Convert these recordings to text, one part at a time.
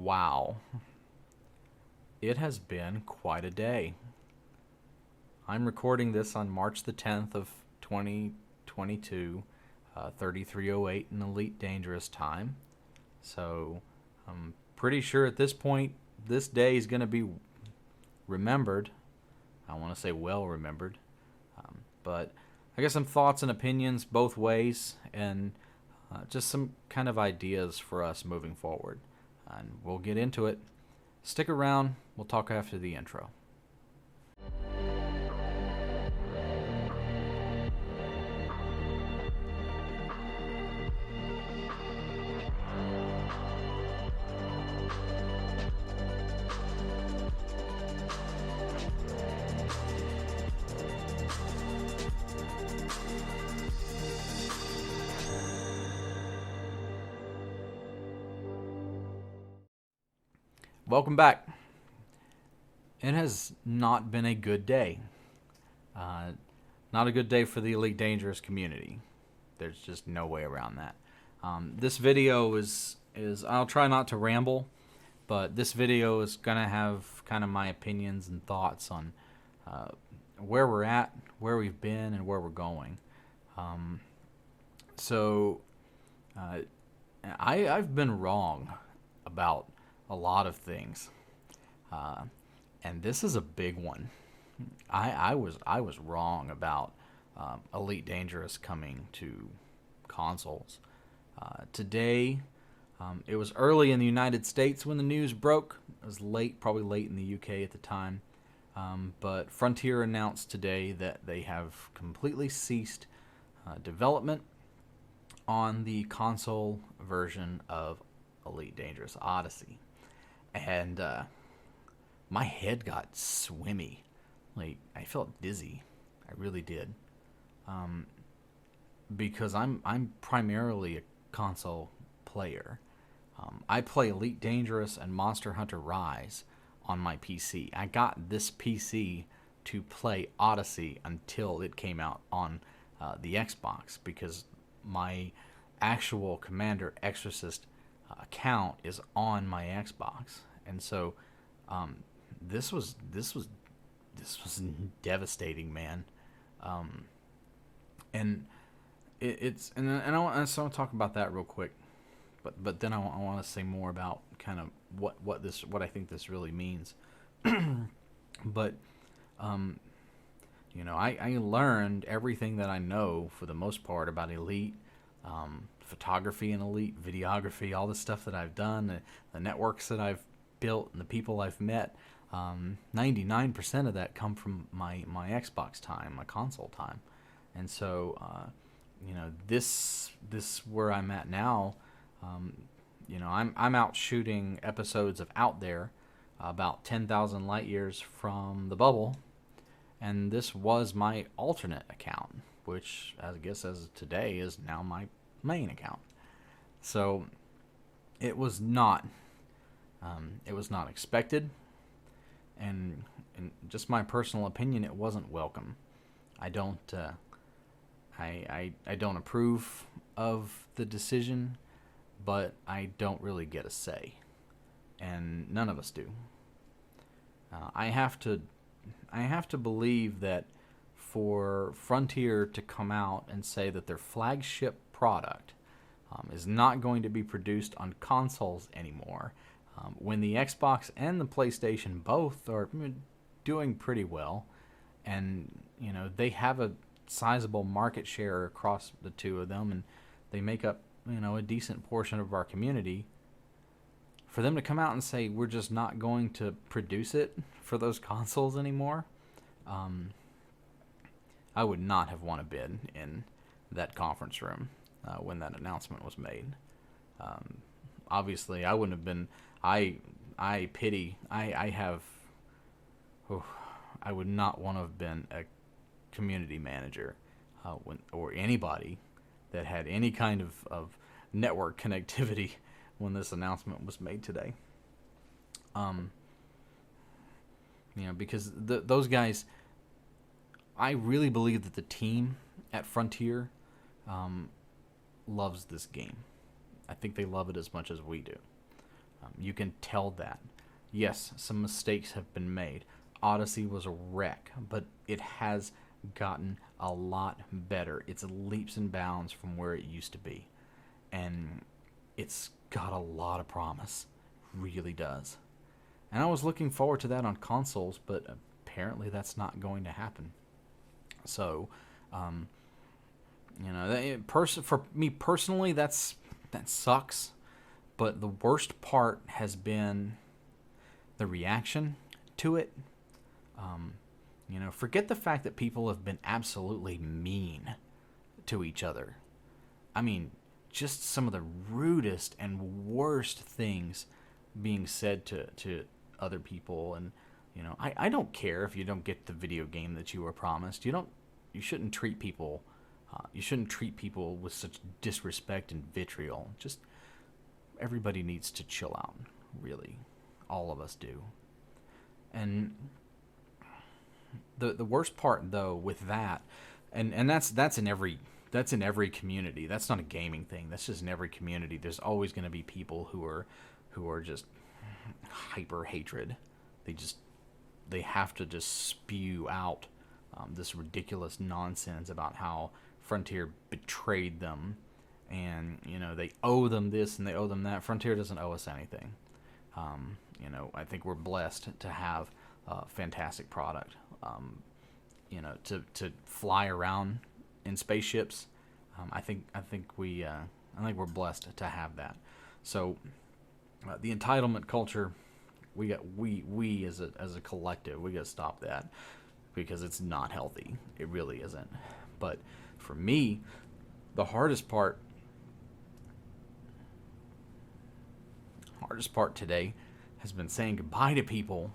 Wow, it has been quite a day. I'm recording this on March the 10th of 2022, 3308 in Elite Dangerous time. So I'm pretty sure at this point this day is going to be remembered. I want to say well remembered. But I guess some thoughts and opinions both ways, and just some kind of ideas for us moving forward. And we'll get into it. Stick around. We'll talk after the intro. Welcome back. It has not been a good day. Uh, Not a good day for the Elite Dangerous community. There's just no way around that. This video is I'll try not to ramble, but this video is gonna have kind of my opinions and thoughts on where we're at, where we've been, and where we're going. So I've been wrong about a lot of things, and this is a big one. I was wrong about Elite Dangerous coming to consoles. Today, it was early in the United States when the news broke. It was late, probably late in the UK at the time. But Frontier announced today that they have completely ceased development on the console version of Elite Dangerous Odyssey. And my head got swimmy. Like, I felt dizzy. I really did. Because I'm primarily a console player. I play Elite Dangerous and Monster Hunter Rise on my PC. I got this PC to play Odyssey until it came out on the Xbox, because my actual Commander Exorcist account is on my Xbox, and so this was devastating, man. And I want to talk about that real quick, but then I want to say more about kind of what I think this really means. But I learned everything that I know for the most part about Elite, photography and Elite, videography, all the stuff that I've done, the networks that I've built, and the people I've met. 99% of that come from my Xbox time, my console time. And so, this where I'm at now, I'm out shooting episodes of Out There, about 10,000 light years from the bubble, and this was my alternate account, which I guess as of today is now my main account. So it was not expected, and in just my personal opinion, it wasn't welcome. I don't approve of the decision, but I don't really get a say, and none of us do. I have to believe that for Frontier to come out and say that their flagship product is not going to be produced on consoles anymore, when the Xbox and the PlayStation both are doing pretty well, and they have a sizable market share across the two of them, and they make up a decent portion of our community. For them to come out and say we're just not going to produce it for those consoles anymore, I would not have wanted to been in that conference room when that announcement was made. Obviously, I wouldn't have been. I would not want to have been a community manager or anybody that had any kind of network connectivity when this announcement was made today. Because those guys, I really believe that the team at Frontier loves this game. I think they love it as much as we do. You can tell that. Yes, some mistakes have been made. Odyssey was a wreck, but it has gotten a lot better. It's leaps and bounds from where it used to be. And it's got a lot of promise. Really does. And I was looking forward to that on consoles, but apparently that's not going to happen. So, um, for me personally, that sucks. But the worst part has been the reaction to it. Forget the fact that people have been absolutely mean to each other. I mean, just some of the rudest and worst things being said to other people. And I don't care if you don't get the video game that you were promised. You shouldn't treat people with such disrespect and vitriol. Just everybody needs to chill out, really. All of us do. And the worst part though with that, and that's in every community. That's not a gaming thing. That's just in every community. There's always going to be people who are just hyper hatred. They have to just spew out this ridiculous nonsense about how Frontier betrayed them, and they owe them this and they owe them that. Frontier doesn't owe us anything. I think we're blessed to have a fantastic product. To fly around in spaceships, I think we're blessed to have that. So the entitlement culture, we as a collective, we got to stop that, because it's not healthy. It really isn't. But for me, the hardest part today has been saying goodbye to people,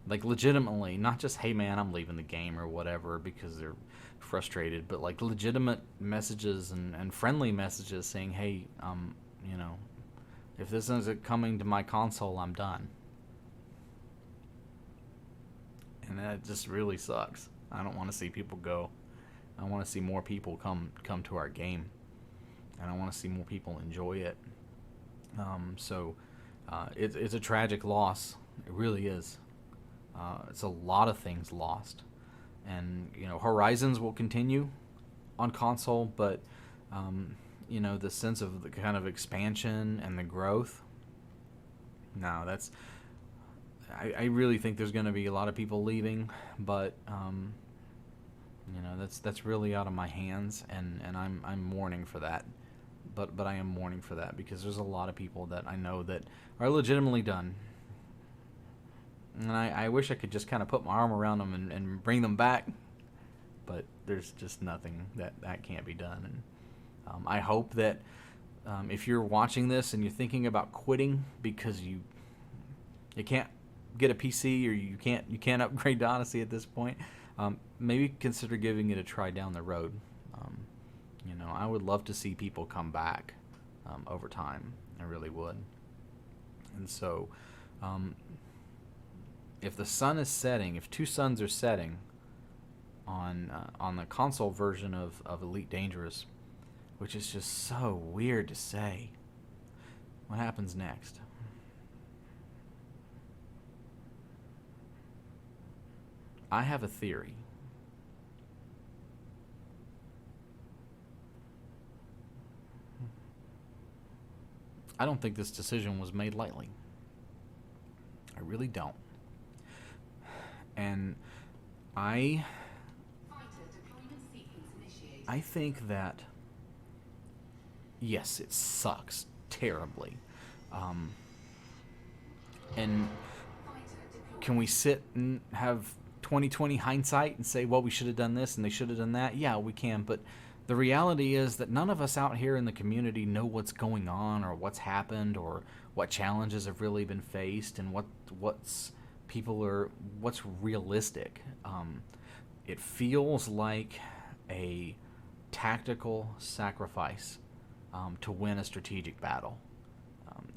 like legitimately, not just, hey man, I'm leaving the game or whatever because they're frustrated, but like legitimate messages and friendly messages saying, hey, if this isn't coming to my console, I'm done. And that just really sucks. I don't want to see people go. I want to see more people come to our game, and I want to see more people enjoy it. It's a tragic loss. It really is. It's a lot of things lost, and Horizons will continue on console, but the sense of the kind of expansion and the growth. No, I really think there's going to be a lot of people leaving, but that's really out of my hands, and I'm mourning for that. But I am mourning for that because there's a lot of people that I know that are legitimately done. And I wish I could just kind of put my arm around them and bring them back, but there's just nothing that can't be done. And I hope that if you're watching this and you're thinking about quitting because you can't get a PC or you can't upgrade to Odyssey at this point, maybe consider giving it a try down the road. I would love to see people come back over time. I really would. And so, if the sun is setting, if two suns are setting on the console version of Elite Dangerous, which is just so weird to say, what happens next? I have a theory. I don't think this decision was made lightly. I really don't. And I think that, yes, it sucks terribly. And can we sit and have 2020 hindsight and say, well, we should have done this and they should have done that? Yeah, we can, but the reality is that none of us out here in the community know what's going on or what's happened or what challenges have really been faced and what's realistic. It feels like a tactical sacrifice to win a strategic battle.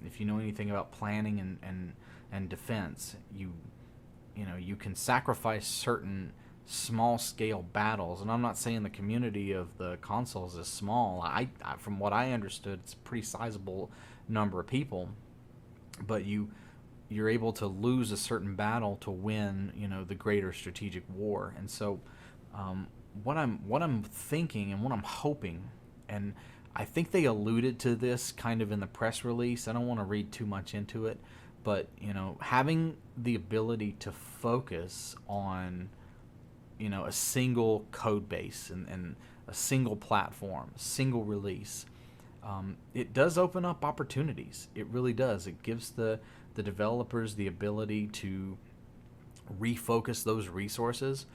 If you know anything about planning and defense, you can sacrifice certain small-scale battles, and I'm not saying the community of the consoles is small. I from what I understood, it's a pretty sizable number of people, but you're able to lose a certain battle to win, the greater strategic war. And so, what I'm thinking and what I'm hoping, and I think they alluded to this kind of in the press release. I don't want to read too much into it, but having the ability to focus on a single code base and a single platform, a single release, it does open up opportunities. It really does. It gives the developers the ability to refocus those resources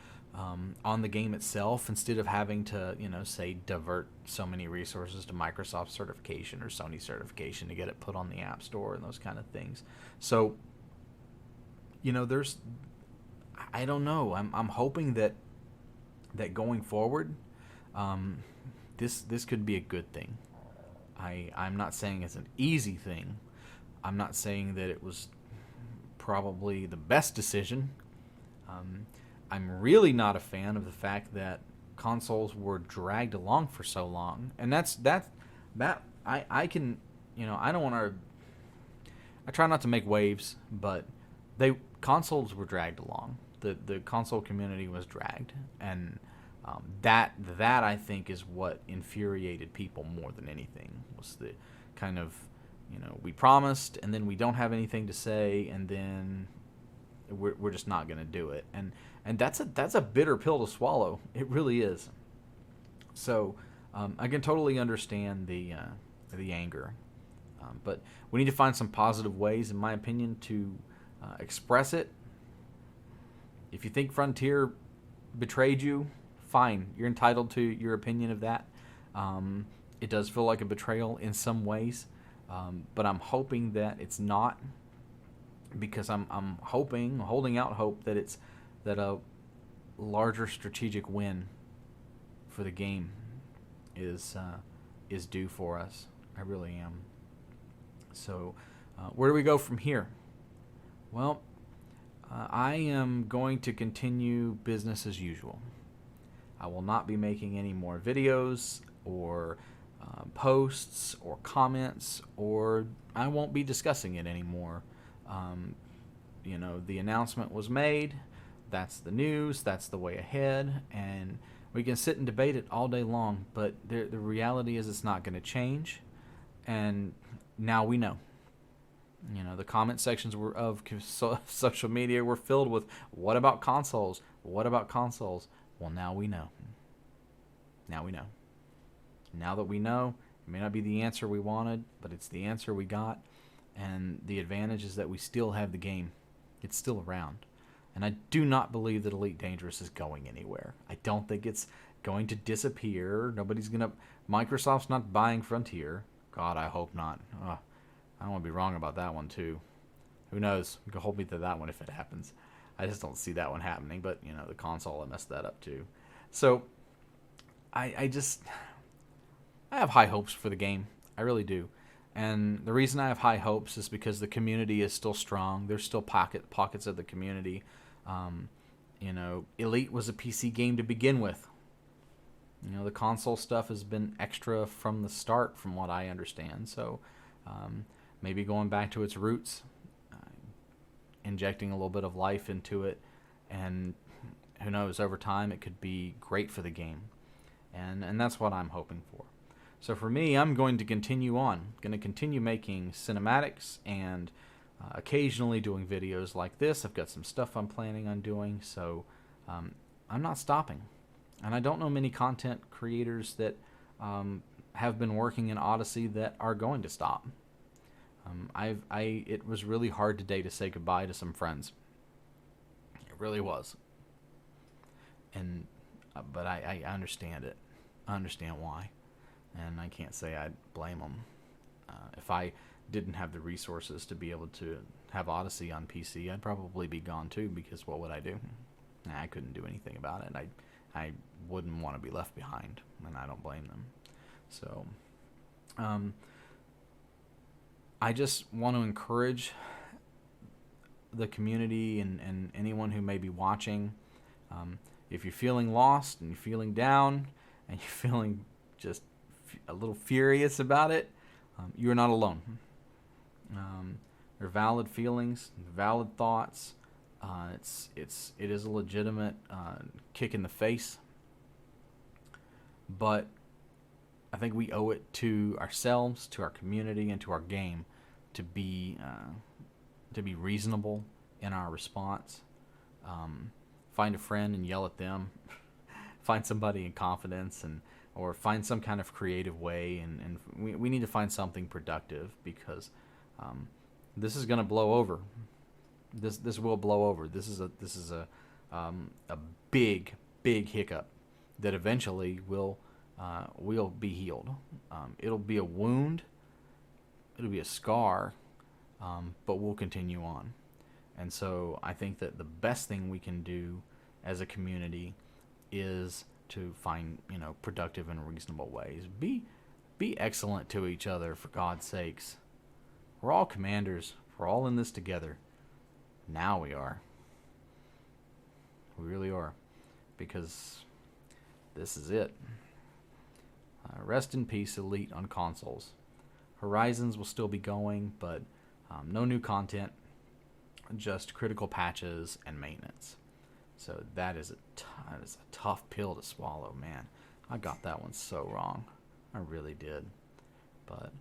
on the game itself, instead of having to, say, divert so many resources to Microsoft certification or Sony certification to get it put on the App Store and those kind of things. So, I don't know. I'm hoping that going forward, this could be a good thing. I'm not saying it's an easy thing. I'm not saying that it was probably the best decision. I'm really not a fan of the fact that consoles were dragged along for so long, and that I can, I don't want to. I try not to make waves, but consoles were dragged along. The console community was dragged, and that I think is what infuriated people more than anything, was the kind of, we promised and then we don't have anything to say, and then we're just not going to do it, and that's a bitter pill to swallow. It really is. So I can totally understand the anger, but we need to find some positive ways, in my opinion, to express it. If you think Frontier betrayed you, fine. You're entitled to your opinion of that. It does feel like a betrayal in some ways, but I'm hoping that it's not, because I'm holding out hope that a larger strategic win for the game is due for us. I really am. So, where do we go from here? Well, I am going to continue business as usual. I will not be making any more videos or posts or comments, or I won't be discussing it anymore. The announcement was made. That's the news. That's the way ahead. And we can sit and debate it all day long, but the reality is it's not going to change. And now we know. The comment sections of social media were filled with, what about consoles? What about consoles? Well, now we know. Now we know. Now that we know, it may not be the answer we wanted, but it's the answer we got. And the advantage is that we still have the game. It's still around. And I do not believe that Elite Dangerous is going anywhere. I don't think it's going to disappear. Microsoft's not buying Frontier. God, I hope not. I don't want to be wrong about that one, too. Who knows? You can hold me to that one if it happens. I just don't see that one happening. But, the console, I messed that up, too. So, I have high hopes for the game. I really do. And the reason I have high hopes is because the community is still strong. There's still pockets of the community. Elite was a PC game to begin with. The console stuff has been extra from the start, from what I understand. So, maybe going back to its roots, injecting a little bit of life into it, and who knows, over time it could be great for the game. And that's what I'm hoping for. So for me, I'm going to continue on. Going to continue making cinematics and occasionally doing videos like this. I've got some stuff I'm planning on doing, so I'm not stopping. And I don't know many content creators that have been working in Odyssey that are going to stop. It was really hard today to say goodbye to some friends. It really was. But I understand it. I understand why. And I can't say I'd blame them. If I didn't have the resources to be able to have Odyssey on PC, I'd probably be gone too, because what would I do? I couldn't do anything about it. I wouldn't want to be left behind, and I don't blame them. So, I just want to encourage the community and anyone who may be watching. If you're feeling lost and you're feeling down and you're feeling just a little furious about it, you're not alone. They're valid feelings, valid thoughts. It is a legitimate kick in the face, but I think we owe it to ourselves, to our community, and to our game to be reasonable in our response. Find a friend and yell at them. Find somebody in confidence, and or find some kind of creative way, and we need to find something productive, because this is going to blow over. This will blow over. This is a big hiccup that eventually will be healed. It'll be a wound. It'll be a scar, but we'll continue on. And so I think that the best thing we can do as a community is to find, productive and reasonable ways. Be excellent to each other, for God's sakes. We're all commanders. We're all in this together. Now we are. We really are. Because this is it. Rest in peace, Elite on consoles. Horizons will still be going, but no new content. Just critical patches and maintenance. So that is a tough pill to swallow, man. I got that one so wrong. I really did. But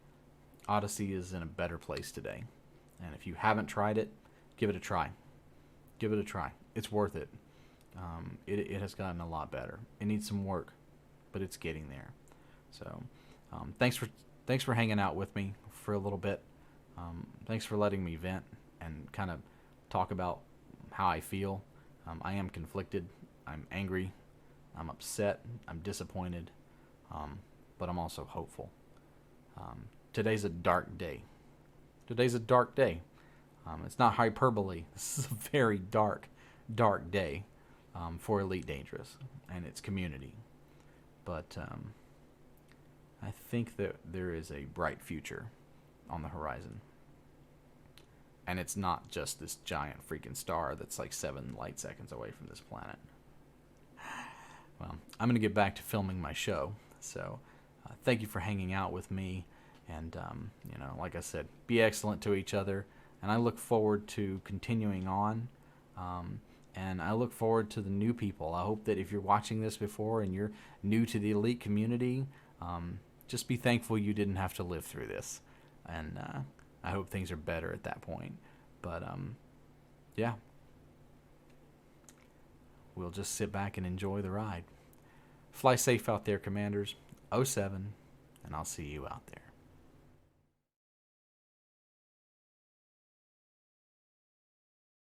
Odyssey is in a better place today. And if you haven't tried it, give it a try. Give it a try. It's worth it. It has gotten a lot better. It needs some work, but it's getting there. So thanks for hanging out with me for a little bit. Thanks for letting me vent and kind of talk about how I feel. I am conflicted. I'm angry. I'm upset. I'm disappointed. But I'm also hopeful. Today's a dark day. Today's a dark day. It's not hyperbole. This is a very dark day for Elite Dangerous and its community. But I think that there is a bright future on the horizon. And it's not just this giant freaking star that's like 7 light seconds away from this planet. Well, I'm going to get back to filming my show. So thank you for hanging out with me. And, like I said, be excellent to each other. And I look forward to continuing on. And I look forward to the new people. I hope that if you're watching this before and you're new to the Elite community, just be thankful you didn't have to live through this. And I hope things are better at that point. But, yeah. We'll just sit back and enjoy the ride. Fly safe out there, Commanders. 07, and I'll see you out there.